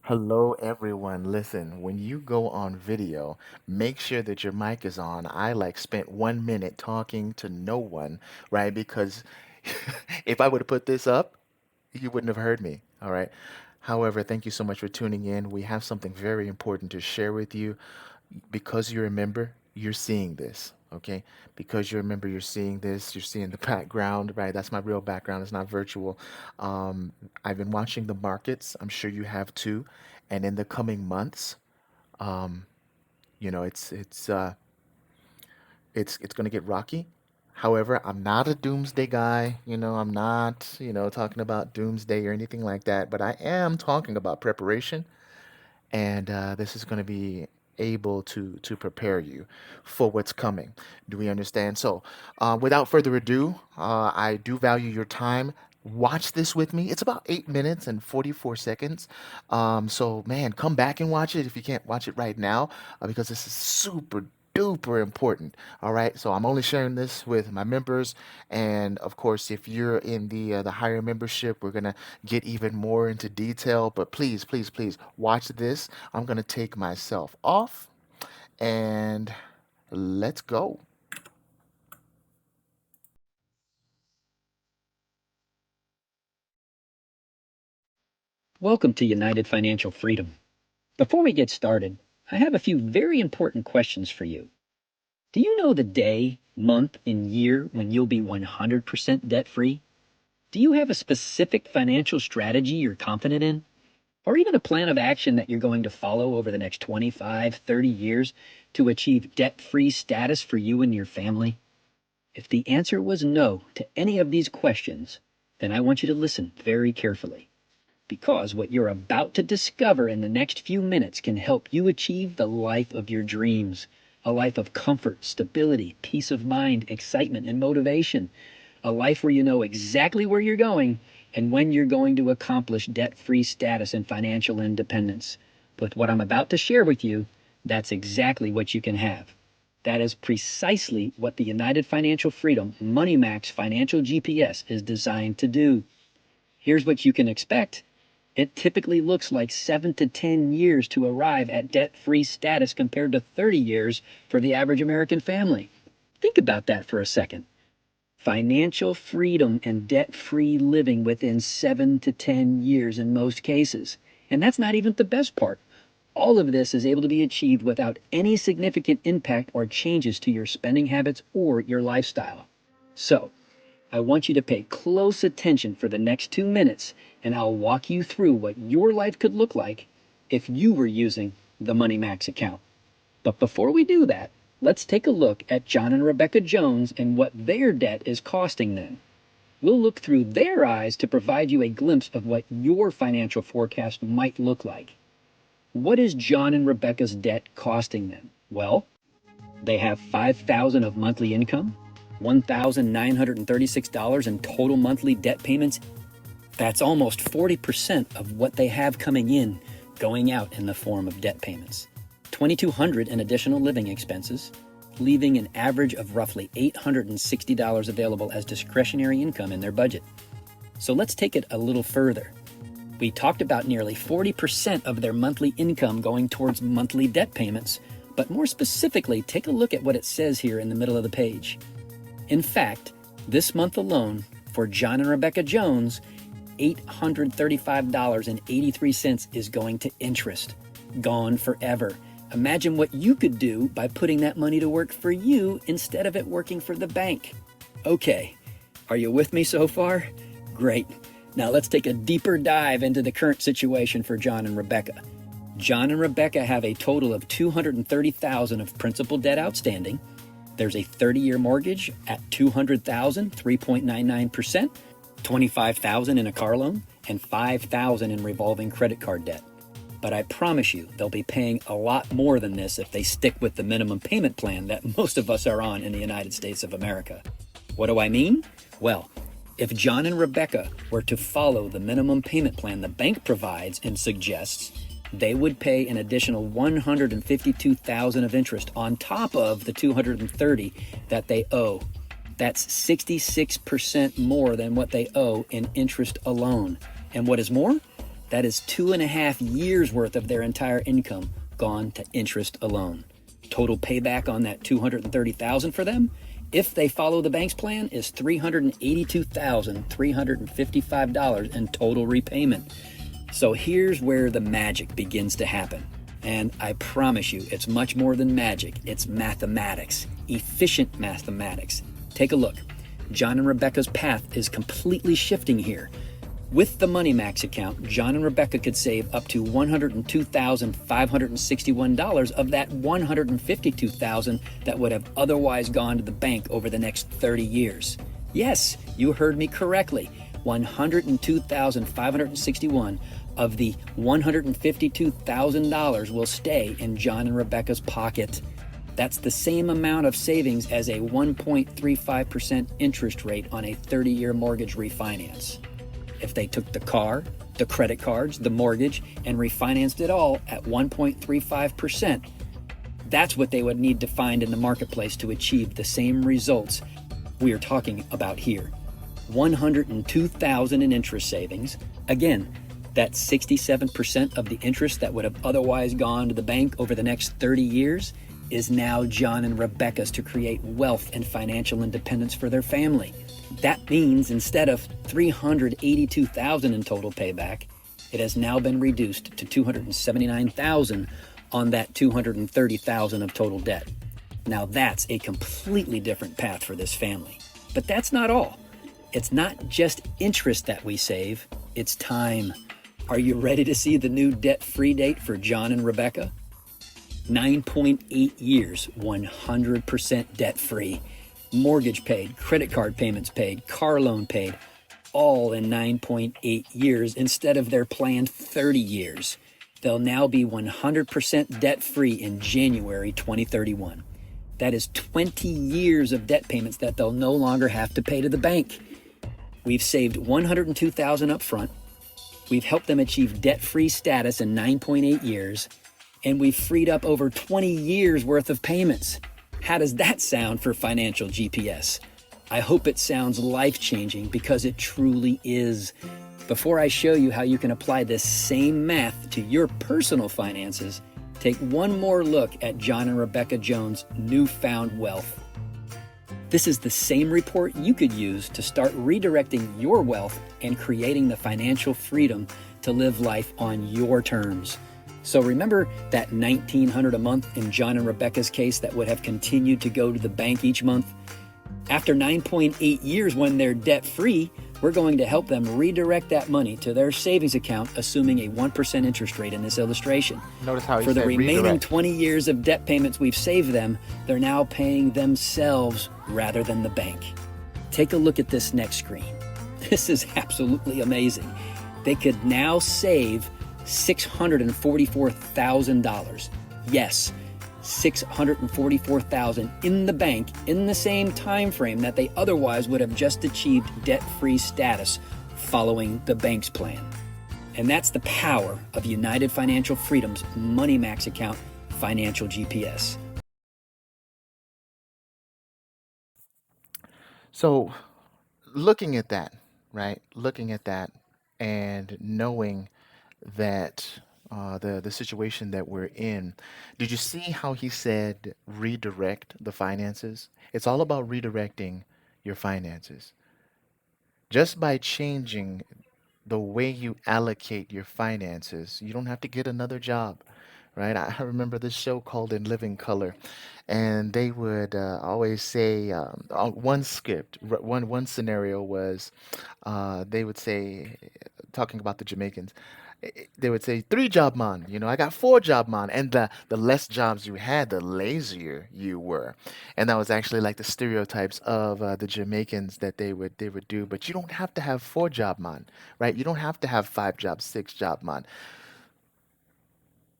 Hello, everyone. Listen, when you go on video, make sure that your mic is on. I like spent 1 minute talking to no one, right? Because if I would have put this up, you wouldn't have heard me. All right. However, thank you so much for tuning in. We have something very important to share with you. Because you're a member, you're seeing this. Okay. Because you're a member, you're seeing this. You're seeing the background, right? That's my real background. It's not virtual. Um, I've been watching the markets. I'm sure you have too. And in the coming months, um, you know, it's going to get rocky. However, I'm not a doomsday guy. I'm not, talking about doomsday or anything like that, but I am talking about preparation, and this is going to be able to prepare you for what's coming. Do we understand? So, without further ado, I do value your time. Watch this with me. It's about 8 minutes and 44 seconds. So, man, come back and watch it if you can't watch it right now, because this is super duper important. All right. So I'm only sharing this with my members, and of course, if you're in the higher membership, we're gonna get even more into detail. But please, please, please watch this. I'm gonna take myself off, and let's go. Welcome to United Financial Freedom. Before we get started, I have a few very important questions for you. Do you know the day, month, and year when you'll be 100% debt free? Do you have a specific financial strategy you're confident in? Or even a plan of action that you're going to follow over the next 25, 30 years to achieve debt free status for you and your family? If the answer was no to any of these questions, then I want you to listen very carefully, because what you're about to discover in the next few minutes can help you achieve the life of your dreams. A life of comfort, stability, peace of mind, excitement, and motivation. A life where you know exactly where you're going and when you're going to accomplish debt-free status and financial independence. With what I'm about to share with you, that's exactly what you can have. That is precisely what the United Financial Freedom Money Max Financial GPS is designed to do. Here's what you can expect. It typically looks like 7 to 10 years to arrive at debt-free status compared to 30 years for the average American family. Think about that for a second. Financial freedom and debt-free living within 7 to 10 years in most cases. And that's not even the best part. All of this is able to be achieved without any significant impact or changes to your spending habits or your lifestyle. So, I want you to pay close attention for the next 2 minutes, and I'll walk you through what your life could look like if you were using the Money Max account. But before we do that, let's take a look at John and Rebecca Jones and what their debt is costing them. We'll look through their eyes to provide you a glimpse of what your financial forecast might look like. What is John and Rebecca's debt costing them? Well, they have $5,000 of monthly income, $1,936 in total monthly debt payments. That's almost 40% of what they have coming in, going out in the form of debt payments. $2,200 in additional living expenses, leaving an average of roughly $860 available as discretionary income in their budget. So let's take it a little further. We talked about nearly 40% of their monthly income going towards monthly debt payments, but more specifically, take a look at what it says here in the middle of the page. In fact, this month alone, for John and Rebecca Jones, $835.83 is going to interest. Gone forever. Imagine what you could do by putting that money to work for you instead of it working for the bank. Okay, are you with me so far? Great. Now let's take a deeper dive into the current situation for John and Rebecca. John and Rebecca have a total of $230,000 of principal debt outstanding. There's a 30-year mortgage at $200,000, 3.99%, $25,000 in a car loan, and $5,000 in revolving credit card debt. But I promise you, they'll be paying a lot more than this if they stick with the minimum payment plan that most of us are on in the United States of America. What do I mean? Well, if John and Rebecca were to follow the minimum payment plan the bank provides and suggests, they would pay an additional $152,000 of interest on top of the $230,000 that they owe. That's 66% more than what they owe in interest alone. And what is more, That is 2.5 years worth of their entire income gone to interest alone. Total payback on that 230,000 for them, if they follow the bank's plan, is $382,355 in total repayment. So here's where the magic begins to happen. And I promise you, it's much more than magic. It's mathematics, efficient mathematics. Take a look. John and Rebecca's path is completely shifting here. With the Money Max account, John and Rebecca could save up to $102,561 of that $152,000 that would have otherwise gone to the bank over the next 30 years. Yes, you heard me correctly. $102,561 of the $152,000 will stay in John and Rebecca's pocket. That's the same amount of savings as a 1.35% interest rate on a 30-year mortgage refinance. If they took the car, the credit cards, the mortgage, and refinanced it all at 1.35%, that's what they would need to find in the marketplace to achieve the same results we are talking about here. 102,000 in interest savings. Again, that's 67% of the interest that would have otherwise gone to the bank over the next 30 years is now John and Rebecca's to create wealth and financial independence for their family. That means instead of $382,000 in total payback, it has now been reduced to $279,000 on that $230,000 of total debt. Now that's a completely different path for this family. But that's not all. It's not just interest that we save, it's time. Are you ready to see the new debt-free date for John and Rebecca? 9.8 years, 100% debt-free. Mortgage paid, credit card payments paid, car loan paid, all in 9.8 years instead of their planned 30 years. They'll now be 100% debt-free in January 2031. That is 20 years of debt payments that they'll no longer have to pay to the bank. We've saved $102,000 up front. We've helped them achieve debt-free status in 9.8 years, and we've freed up over 20 years worth of payments. How does that sound for financial GPS? I hope it sounds life-changing because it truly is. Before I show you how you can apply this same math to your personal finances, take one more look at John and Rebecca Jones' newfound wealth. This is the same report you could use to start redirecting your wealth and creating the financial freedom to live life on your terms. So remember that $1,900 a month in John and Rebecca's case that would have continued to go to the bank each month? After 9.8 years when they're debt-free, we're going to help them redirect that money to their savings account, assuming a 1% interest rate in this illustration. Notice how he For the said remaining redirect. 20 years of debt payments we've saved them, they're now paying themselves rather than the bank. Take a look at this next screen. This is absolutely amazing. They could now save $644,000. Yes, $644,000 in the bank in the same time frame that they otherwise would have just achieved debt-free status following the bank's plan. And that's the power of United Financial Freedom's Money Max account financial GPS. So, looking at that, right? Looking at that and knowing that the situation that we're in, did you see how he said redirect the finances? It's all about redirecting your finances. Just by changing the way you allocate your finances, you don't have to get another job, right? I remember this show called In Living Color, and they would always say one script, one scenario was they would say, talking about the Jamaicans, they would say 3 job man. I got 4 job man, and the less jobs you had, the lazier you were, and that was actually like the stereotypes of the Jamaicans that they would do. But you don't have to have 4 job man, right? You don't have to have 5 jobs, 6 job man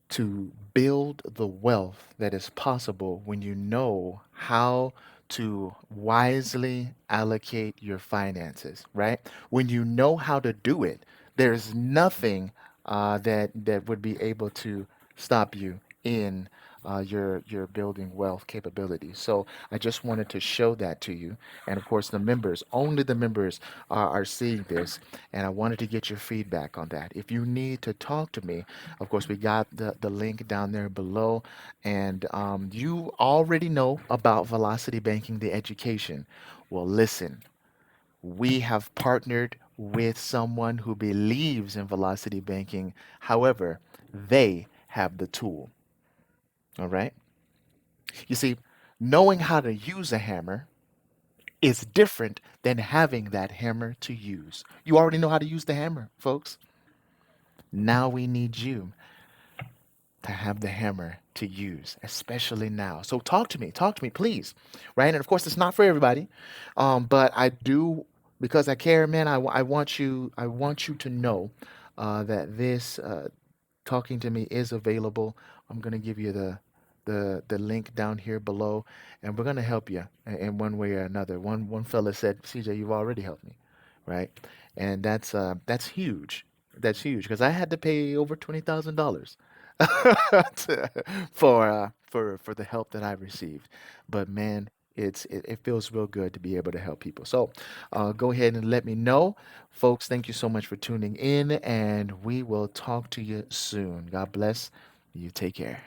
to build the wealth that is possible when you know how to wisely allocate your finances, right? When you know how to do it, there's nothing that would be able to stop you in your building wealth capabilities. So I just wanted to show that to you. And of course, the members, only the members are seeing this. And I wanted to get your feedback on that. If you need to talk to me, of course, we got the link down there below. And you already know about Velocity Banking, the education. Well, listen, we have partnered with someone who believes in velocity banking. However, they have the tool. All right. You see, knowing how to use a hammer is different than having that hammer to use. You already know how to use the hammer, folks. Now we need you to have the hammer to use, especially now. So talk to me, please. Right? And of course, it's not for everybody, but I do because I care, man. I I want you to know that this talking to me is available. I'm gonna give you the link down here below, and we're gonna help you in one way or another. One fella said, "CJ, you've already helped me," right? And that's huge. That's huge because I had to pay over $20,000 for the help that I received. But man, it feels real good to be able to help people. So go ahead and let me know. Folks, thank you so much for tuning in, and we will talk to you soon. God bless. You take care.